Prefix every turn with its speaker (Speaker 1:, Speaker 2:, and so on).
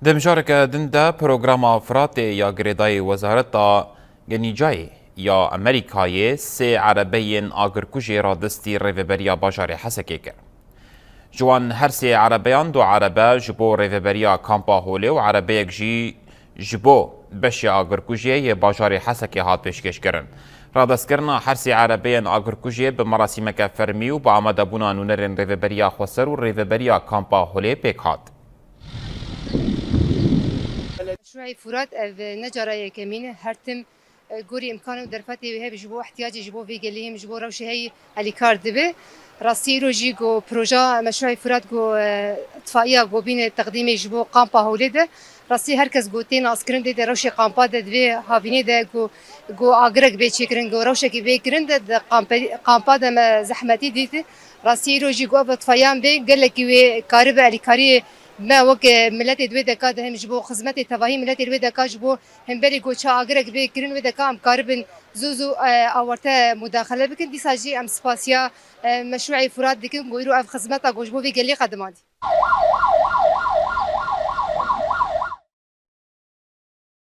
Speaker 1: دمشارك دنده پروگرام افراد یا گریدای وزارت گنیجای یا امریکای سه عربین آگرکوژی را دستی ریوبریا باجار حسکی کرد. جوان هر سه عربیان دو عربه جبو ریوبریا کامپا هوله و عربه یک جی جبو بشی آگرکوژی باجار حسکی هات پیشکش کردن. را دست کردن هر سه عربین آگرکوژی به مراسم که فرمی و با آمده بونا نونرین ریوبریا خسر و ریوبریا کامپا هوله پیک هات.
Speaker 2: مشروعي فرات نجارة يكمين هرتم جوري إمكانه درفتي وهي بجبو احتياجي جبو في قليهم جبو روشي هي اللي كارد به راسي روجي جو بروجا مشروعي فرات جو اطفائية جو بين تقديمي جبو قامبا هولده راسي هركز جوتين اسكرين ده روشي قامبا ده في هافيني ده جو اجرك بيتشكرن جو روشي كي بيكرن ده قامبا ده زحمتي ديته راسي روجي جو اطفائيان به قال لك كاربه اللي كاري ما وك ملت دوی دکا ده هم جبو خدمت تواهی ملت دوی دکا جبو هم بری گوچا اگرک به کرن و دکا ام کاربن زوزو آورته مداخله بکن دی ساجی ام سپاسیا مشروع فراد دکن گویرو اف خدمت گوجبو وی گلی قدمات